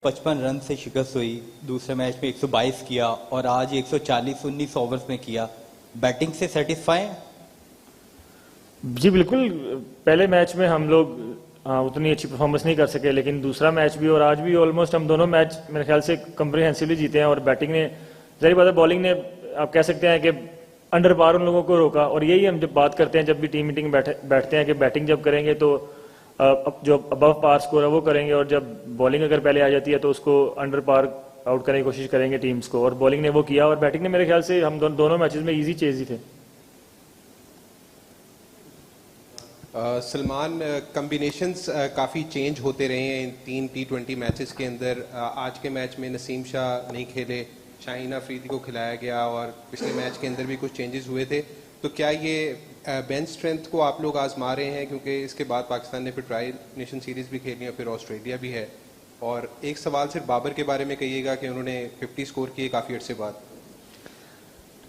55 run से शिकस्त हुई, दूसरे मैच में 122 किया और आज 140 19 ओवर्स में किया। बैटिंग से सेटिस्फाई हैं? जी बिल्कुल। पहले मैच में हम लोग उतनी अच्छी परफॉर्मेंस नहीं कर सके, लेकिन दूसरा मैच भी और आज भी ऑलमोस्ट हम दोनों मैच मेरे ख्याल से कम्प्रिहेंसिवली जीते हैं। और बैटिंग ने, जाहिर बात है, बॉलिंग ने आप कह सकते हैं कि अंडर पार उन लोगों को रोका। और यही हम जब बात करते हैं, जब भी टीम मीटिंग बैठते हैं कि बैटिंग जब करेंगे तो जो अबव पार स्कोर है वो करेंगे, और जब बॉलिंग अगर पहले आ जाती है तो उसको अंडर पार आउट करने की कोशिश करेंगे टीम्स को। और बॉलिंग ने वो किया और बैटिंग ने मेरे ख्याल से हम दोनों मैचेस में इजी चेज ही थे। सलमान, कम्बिनेशंस काफ़ी चेंज होते रहे हैं इन 3 T20 मैचेस के अंदर। आज के मैच में नसीम शाह नहीं खेले, शाहीन अफरीदी को खिलाया गया, और पिछले मैच के अंदर भी कुछ चेंजेस हुए थे। तो क्या ये बेंच स्ट्रेंथ को आप लोग आजमा रहे हैं, क्योंकि इसके बाद पाकिस्तान ने फिर ट्राई नेशन सीरीज़ भी खेलनी है, फिर ऑस्ट्रेलिया भी है। और एक सवाल सिर्फ बाबर के बारे में कहिएगा कि उन्होंने 50 स्कोर किए काफ़ी अर्से बाद।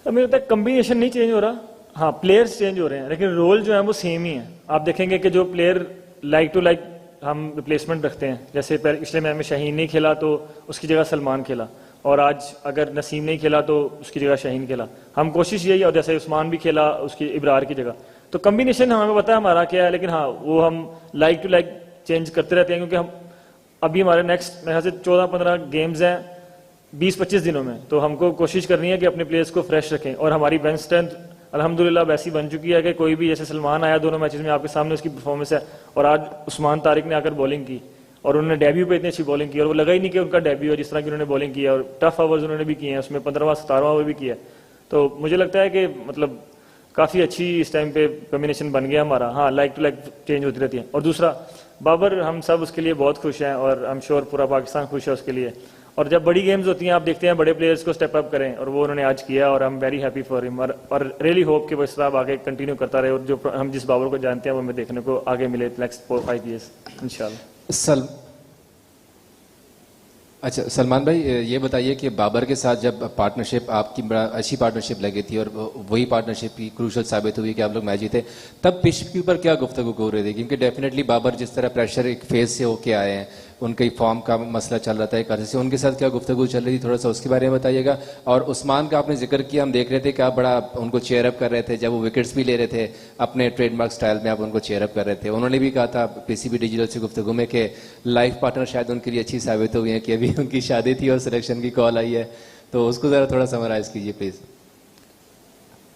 मुझे लगता है कम्बिनेशन नहीं चेंज हो रहा, हाँ प्लेयर्स चेंज हो रहे हैं, लेकिन रोल जो है वो सेम ही है। आप देखेंगे कि जो प्लेयर लाइक टू लाइक हम रिप्लेसमेंट रखते हैं, जैसे पिछले मैच में शाहीन नहीं खेला तो उसकी जगह सलमान खेला, और आज अगर नसीम नहीं खेला तो उसकी जगह शाहीन खेला। हम कोशिश यही, और जैसे उस्मान भी खेला उसकी इब्रार की जगह, तो कम्बिनेशन हमें पता है हमारा क्या है, लेकिन हाँ वो हम लाइक टू लाइक चेंज करते रहते हैं, क्योंकि हम अभी हमारे नेक्स्ट मेरे ख्याल से 14-15 गेम्स हैं 20-25 दिनों में, तो हमको कोशिश करनी है कि अपने प्लेयर्स को फ्रेश रखें। और हमारी बेंच स्ट्रेंथ अल्हम्दुलिल्लाह वैसी बन चुकी है कि कोई भी, जैसे सलमान आया दोनों मैचेस में आपके सामने उसकी परफॉर्मेंस है, और आज उस्मान तारिक ने आकर बॉलिंग की और उन्होंने डेब्यू पे इतनी अच्छी बॉलिंग की, और वो लगा ही नहीं कि उनका डेब्यू है, जिस तरह की उन्होंने बॉलिंग की है, और टफ ओवर्स उन्होंने भी किए हैं, उसमें 15वां 17वां ओवर भी किया है। तो मुझे लगता है कि मतलब काफ़ी अच्छी इस टाइम पे कम्बिनेशन बन गया हमारा। हाँ लाइक टू लाइक चेंज होती रहती है। और दूसरा बाबर, हम सब उसके लिए बहुत खुश हैं, और आई एम श्योर पूरा पाकिस्तान खुश है उसके लिए। और जब बड़ी गेम्स होती हैं आप देखते हैं बड़े प्लेयर्स को स्टेप अप करें, और वो उन्होंने आज किया, और I am very happy for him, और रियली होप कि वो इस तरह आगे कंटिन्यू करता रहे, और जो हम जिस बाबर को जानते हैं वो हमें देखने को आगे मिले नेक्स्ट 4-5 ईयर्स इंशाल्लाह। अच्छा सलमान भाई, ये बताइए कि बाबर के साथ जब पार्टनरशिप आपकी बड़ा अच्छी पार्टनरशिप लगी थी, और वही पार्टनरशिप की क्रूशल साबित हुई कि आप लोग मैच जीते, तब पिच के ऊपर क्या गुफ्तगू हो रही थी? क्योंकि डेफिनेटली बाबर जिस तरह प्रेशर एक फेज से होके आए हैं, उनका फॉर्म का मसला चल रहा था एक अर्से से, उनके साथ क्या गुफ्तगू चल रही थी, थोड़ा सा उसके बारे में बताइएगा। और उस्मान का आपने जिक्र किया, हम देख रहे थे कि आप बड़ा उनको चेयर अप कर रहे थे, जब वो विकेट्स भी ले रहे थे अपने ट्रेडमार्क स्टाइल में, आप उनको चेयर अप कर रहे थे। उन्होंने भी कहा था पीसीबी डिजिटल से गुफ्तगू में कि लाइफ पार्टनर शायद उनके लिए अच्छी साबित हुई है, कि अभी उनकी शादी थी और सिलेक्शन की कॉल आई है, तो उसको ज़रा थोड़ा समराइज कीजिए प्लीज़।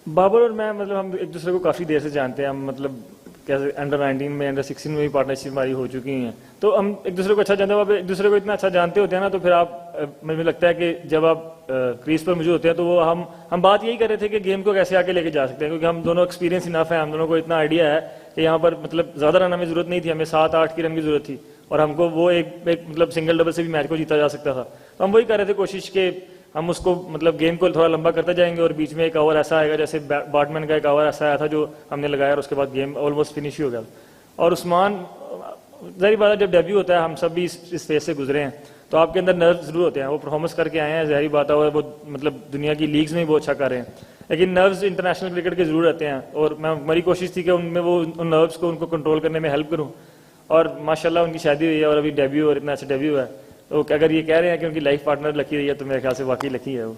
बाबर और मैं मतलब हम एक दूसरे को काफ़ी देर से जानते हैं, हम मतलब कैसे अंडर 19 में अंडर 16 में भी पार्टनरशिप हमारी हो चुकी हैं, तो हम एक दूसरे को अच्छा जानते हैं। आप एक दूसरे को इतना अच्छा जानते होते हैं ना, तो फिर आप मुझे लगता है कि जब आप क्रीज पर मौजूद होते हैं तो वो हम बात यही कर रहे थे कि गेम को कैसे आगे लेके जा सकते हैं, क्योंकि हम दोनों एक्सपीरियंस इनफ है, हम दोनों को इतना आइडिया है कि यहाँ पर मतलब ज़्यादा रन हमें जरूरत नहीं थी, हमें 7-8 की रन की जरूरत थी, और हमको वो एक मतलब सिंगल डबल से भी मैच को जीता जा सकता था। तो हम वही कर रहे थे कोशिश के हम उसको मतलब गेम को थोड़ा लंबा करते जाएंगे, और बीच में एक ओवर ऐसा आएगा, जैसे बैटमैन का एक ओवर ऐसा आया था जो हमने लगाया, और उसके बाद गेम ऑलमोस्ट फिनिश ही हो गया। और उस्मान, ज़ाहिर बात है जब डेब्यू होता है, हम सब भी इस फेज से गुजरे हैं, तो आपके अंदर नर्व जरूर होते हैं। वो परफॉर्मेंस करके आए हैं, ज़ाहिर बात है वो मतलब दुनिया की लीग्स में भी बहुत अच्छा कर रहे हैं, लेकिन नर्व्स इंटरनेशनल क्रिकेट के जरूर रहते हैं, और मेरी कोशिश थी कि उनमें वो उन नर्व्स को उनको कंट्रोल करने में हेल्प करूँ। और माशाल्लाह उनकी शादी हुई है, और अभी डेब्यू, और इतना अच्छा डेब्यू है, तो अगर ये कह रहे हैं कि उनकी लाइफ पार्टनर लकी रही है, तो मेरे ख्याल से वाकई लकी है वो।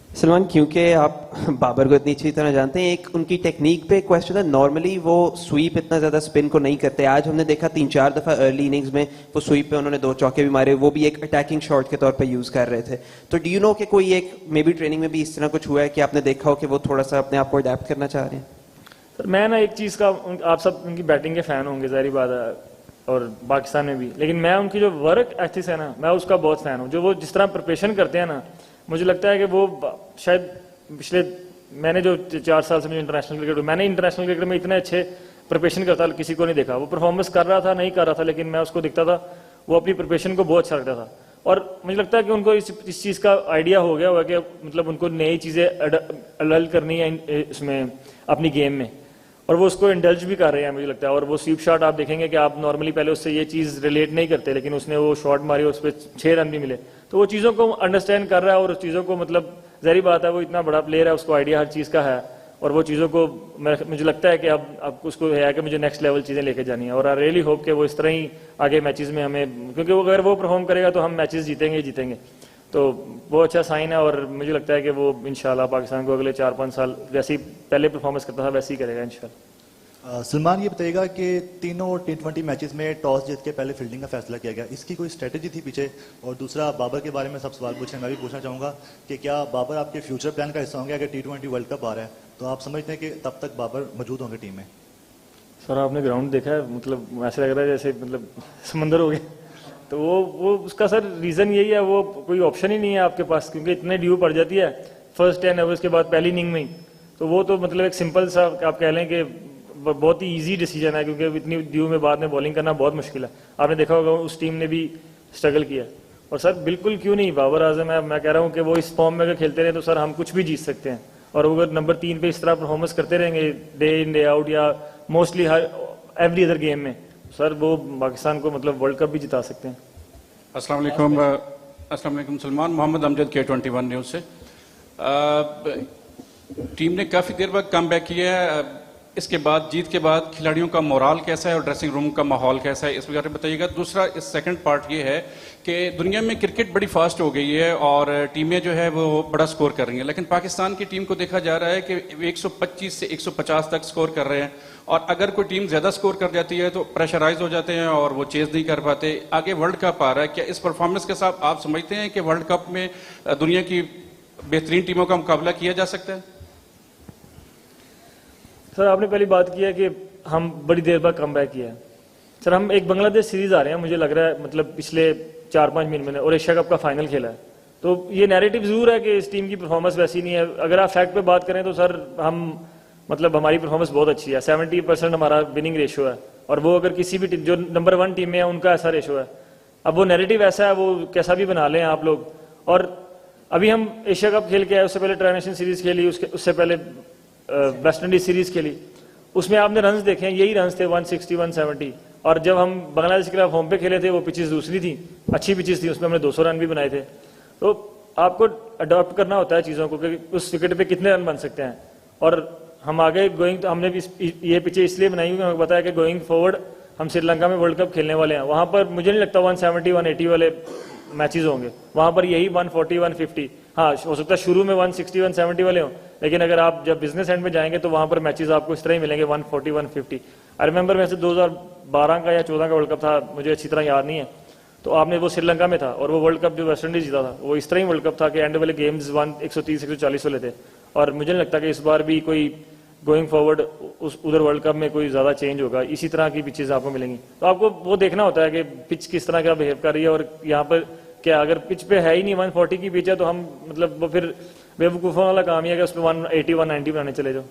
सलमान, क्योंकि आप बाबर को इतनी अच्छी तरह जानते हैं, एक उनकी टेक्निक पे क्वेश्चन है। नॉर्मली वो स्वीप इतना ज़्यादा स्पिन को नहीं करते, आज हमने देखा 3-4 दफ़ा अर्ली इनिंग्स में वो स्वीप पे उन्होंने 2 चौके भी मारे, वो भी एक अटैकिंग शॉट के तौर पे यूज़ कर रहे थे। तो डू यू नो कि कोई एक मे बी ट्रेनिंग में भी इस तरह कुछ हुआ है कि आपने देखा हो कि वो थोड़ा सा अपने आप को अडेप्ट करना चाह रहे हैं? सर मैं ना एक चीज़ का, आप सब उनकी बैटिंग के फ़ैन होंगे ज़ाहिर बात है, और पाकिस्तान में भी, लेकिन मैं उनकी जो वर्क एथिक्स है ना, मैं उसका बहुत फ़ैन हूँ। जो वो जिस तरह प्रिपरेशन करते हैं ना, मुझे लगता है कि वो शायद पिछले, मैंने जो 4 साल से मुझे इंटरनेशनल क्रिकेट, मैंने इंटरनेशनल क्रिकेट में इतने अच्छे प्रिपरेशन करता किसी को नहीं देखा। वो परफॉर्मेंस कर रहा था नहीं कर रहा था, लेकिन मैं उसको दिखता था, वो अपनी प्रिपरेशन को बहुत अच्छा रखता था। और मुझे लगता है कि उनको इस चीज़ का आइडिया हो गया होगा कि मतलब उनको नई चीज़ें अडल करनी है इसमें अपनी गेम में, और वो उसको इंडल्ज भी कर रहे हैं मुझे लगता है। और वो स्वीप शॉट आप देखेंगे कि आप नॉर्मली पहले उससे ये चीज़ रिलेट नहीं करते, लेकिन उसने वो शॉट मारी और उस पर 6 रन भी मिले, तो वो चीज़ों को अंडरस्टैंड कर रहा है, और उस चीज़ों को मतलब ज़ाहिर बात है वो इतना बड़ा प्लेयर है, उसको आइडिया हर चीज़ का है, और वो चीज़ों को मुझे लगता है कि अब उसको है कि मुझे नेक्स्ट लेवल चीज़ें लेके जानी है, और आई रियली होप कि वो इस तरह ही आगे मैचेस में हमें, क्योंकि वो अगर वो परफॉर्म करेगा तो हम मैचेस जीतेंगे ही जीतेंगे, तो वो अच्छा साइन है। और मुझे लगता है कि वो इंशाल्लाह पाकिस्तान को अगले 4-5 साल जैसे ही पहले परफॉर्मेंस करता था वैसे ही करेगा इंशाल्लाह। सलमान, ये बताइएगा कि तीनों T20 मैचेस में टॉस जीत के पहले फील्डिंग का फैसला किया गया, इसकी कोई स्ट्रेटजी थी पीछे? और दूसरा, बाबर के बारे में सब सवाल पूछे, मैं भी पूछना चाहूँगा कि क्या बाबर आपके फ्यूचर प्लान का हिस्सा होंगे? अगर T20 वर्ल्ड कप आ रहा है तो आप समझते हैं कि तब तक बाबर मौजूद होंगे टीम में? सर आपने ग्राउंड देखा है, मतलब ऐसे लग रहा है जैसे मतलब समंदर हो गया, तो वो उसका सर रीज़न यही है, वो कोई ऑप्शन ही नहीं है आपके पास, क्योंकि इतने ड्यू पड़ जाती है फर्स्ट 10 ओवर्स के बाद पहली इनिंग में ही, तो वो तो मतलब एक सिंपल सा आप कह लें कि बहुत ही इजी डिसीजन है, क्योंकि इतनी ड्यू में बाद में बॉलिंग करना बहुत मुश्किल है। आपने देखा होगा उस टीम ने भी स्ट्रगल किया, और सर बिल्कुल क्यों नहीं, बाबर आजम है, मैं कह रहा हूँ कि वो इस फॉर्म में अगर खेलते रहे तो सर हम कुछ भी जीत सकते हैं, और अगर नंबर 3 पे इस तरह परफॉर्मेंस करते रहेंगे डे इन डे आउट या मोस्टली हर एवरी अदर गेम में, सर वो पाकिस्तान को मतलब वर्ल्ड कप भी जिता सकते हैं। अस्सलाम वालेकुम सलमान, मोहम्मद अमजद K21 न्यूज़ से। टीम ने काफ़ी देर बाद कम बैक किया है, इसके बाद जीत के बाद खिलाड़ियों का मोराल कैसा है और ड्रेसिंग रूम का माहौल कैसा है, इस बारे में बताइएगा। दूसरा, इस सेकंड पार्ट ये है कि दुनिया में क्रिकेट बड़ी फास्ट हो गई है और टीमें जो है वो बड़ा स्कोर कर रही हैं, लेकिन पाकिस्तान की टीम को देखा जा रहा है कि 125 से 150 तक स्कोर कर रहे हैं, और अगर कोई टीम ज्यादा स्कोर कर जाती है तो प्रेशराइज हो जाते हैं और वो चेज नहीं कर पाते। आगे वर्ल्ड कप आ रहा है, क्या इस परफॉर्मेंस के साथ आप समझते हैं कि वर्ल्ड कप में दुनिया की बेहतरीन टीमों का मुकाबला किया जा सकता है? सर आपने पहली बात की है कि हम बड़ी देर बाद कम बैक किया है। सर हम एक बांग्लादेश सीरीज आ रहे हैं, मुझे लग रहा है मतलब पिछले 4-5 महीने में, और एशिया कप का फाइनल खेला है, तो ये नैरेटिव जरूर है कि इस टीम की परफॉर्मेंस वैसी नहीं है। अगर आप फैक्ट पे बात करें तो सर हम मतलब हमारी परफॉर्मेंस बहुत अच्छी है, 70% हमारा विनिंग रेशियो है, और वो अगर किसी भी टीम जो नंबर 1 टीम में है उनका ऐसा रेशियो है। अब वो नैरेटिव ऐसा है, वो कैसा भी बना लें आप लोग। और अभी हम एशिया कप खेल के आए, उससे पहले ट्रांसनेशनल सीरीज खेली, उससे पहले वेस्ट इंडीज सीरीज खेली, उसमें आपने रन्स देखे हैं, यही रन्स थे 160 170, और जब हम बांग्लादेश के खिलाफ होम पे खेले थे वो पिचेस दूसरी थी, अच्छी पिचेस थी, उसमें हमने 200 रन भी बनाए थे। तो आपको अडॉप्ट करना होता है चीज़ों को कि उस विकेट पे कितने रन बन सकते हैं, और हम आगे गोइंग, तो हमने भी ये पिचे इसलिए बनाई क्योंकि हमें पता है कि गोइंग फॉरवर्ड हम श्रीलंका में वर्ल्ड कप खेलने वाले हैं, वहाँ पर मुझे नहीं लगता 170 180 वाले मैचेस होंगे, वहाँ पर यही 140 150, हाँ हो सकता है शुरू में 160 170 वाले हों, लेकिन अगर आप जब बिजनेस एंड में जाएंगे तो वहाँ पर मैचेस आपको इस तरह ही मिलेंगे 140 150। आई रिमेंबर वैसे 2012 का या 14 का वर्ल्ड कप था, मुझे अच्छी तरह याद नहीं है, तो आपने वो श्रीलंका में था, और वो वर्ल्ड कप जो वेस्ट इंडीज जीता था वो इस तरह ही वर्ल्ड कप था कि एंड वाले गेम्स 130 140 वाले थे, और मुझे नहीं लगता कि इस बार भी कोई गोइंग फॉरवर्ड उधर वर्ल्ड कप में कोई ज़्यादा चेंज होगा, इसी तरह की पिचेज आपको मिलेंगी। तो आपको वो देखना होता है कि पिच किस तरह का बिहेव कर रही है, और यहाँ पर क्या अगर पिच पे है ही नहीं 140 की पिच है तो हम मतलब वो फिर बेवकूफ़ों वाला काम ही है कि उस पर 180 190 बनाने चले जाओ।